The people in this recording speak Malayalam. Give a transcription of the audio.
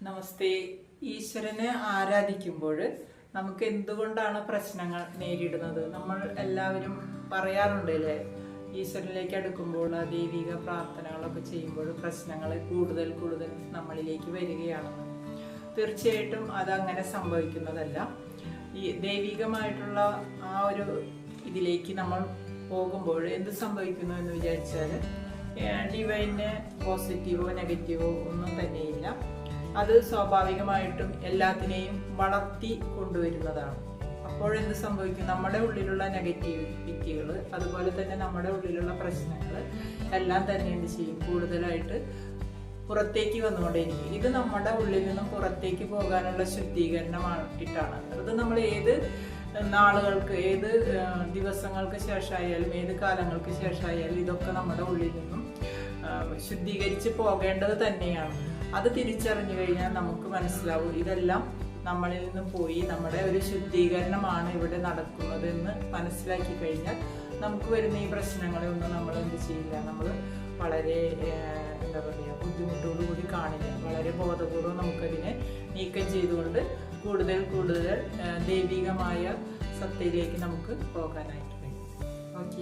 നമസ്തേ. ഈശ്വരനെ ആരാധിക്കുമ്പോൾ നമുക്ക് എന്തുകൊണ്ടാണ് പ്രശ്നങ്ങൾ നേരിടുന്നത്? നമ്മൾ എല്ലാവരും പറയാറുണ്ട് അല്ലേ, ഈശ്വരനിലേക്ക് അടുക്കുമ്പോൾ ദൈവിക പ്രാർത്ഥനകളൊക്കെ ചെയ്യുമ്പോൾ പ്രശ്നങ്ങൾ കൂടുതൽ കൂടുതൽ നമ്മളിലേക്ക് വരികയാണെന്ന്. തീർച്ചയായിട്ടും അതങ്ങനെ സംഭവിക്കുന്നതല്ല. ഈ ദൈവികമായിട്ടുള്ള ആ ഒരു ഇതിലേക്ക് നമ്മൾ പോകുമ്പോൾ എന്ത് സംഭവിക്കുന്നു എന്ന് വിചാരിച്ചാൽ ഡിവൈന് പോസിറ്റീവോ നെഗറ്റീവോ ഒന്നും തന്നെയില്ല. അത് സ്വാഭാവികമായിട്ടും എല്ലാത്തിനെയും വളർത്തി കൊണ്ടുവരുന്നതാണ്. അപ്പോഴെന്ത് സംഭവിക്കും? നമ്മുടെ ഉള്ളിലുള്ള നെഗറ്റിവിറ്റികൾ, അതുപോലെ തന്നെ നമ്മുടെ ഉള്ളിലുള്ള പ്രശ്നങ്ങൾ എല്ലാം തന്നെ എന്ത് ചെയ്യും? കൂടുതലായിട്ട് പുറത്തേക്ക് വന്നുകൊണ്ടേയിരിക്കും. ഇത് നമ്മുടെ ഉള്ളിൽ നിന്നും പുറത്തേക്ക് പോകാനുള്ള ശുദ്ധീകരണമായിട്ടാണ്. അത് നമ്മൾ ഏത് നാളുകൾക്ക്, ഏത് ദിവസങ്ങൾക്ക് ശേഷമായാലും ഏത് കാലങ്ങൾക്ക് ശേഷമായാലും ഇതൊക്കെ നമ്മുടെ ഉള്ളിൽ നിന്നും ശുദ്ധീകരിച്ച് പോകേണ്ടത് തന്നെയാണ്. അത് തിരിച്ചറിഞ്ഞു കഴിഞ്ഞാൽ നമുക്ക് മനസ്സിലാവും ഇതെല്ലാം നമ്മളിൽ നിന്നും പോയി നമ്മുടെ ഒരു ശുദ്ധീകരണമാണ് ഇവിടെ നടക്കുന്നത് എന്ന് മനസ്സിലാക്കി കഴിഞ്ഞാൽ നമുക്ക് വരുന്ന ഈ പ്രശ്നങ്ങളെ ഒന്നും നമ്മൾ എന്ത് ചെയ്യില്ല. നമ്മൾ വളരെ എന്താ പറയുക, ബുദ്ധിമുട്ടോടുകൂടി കാണില്ല. വളരെ ബോധപൂർവ്വം നമുക്കതിനെ നീക്കം ചെയ്തുകൊണ്ട് കൂടുതൽ കൂടുതൽ ദൈവികമായ സത്തയിലേക്ക് നമുക്ക് പോകാനായിട്ട് കഴിയും. ഓക്കെ.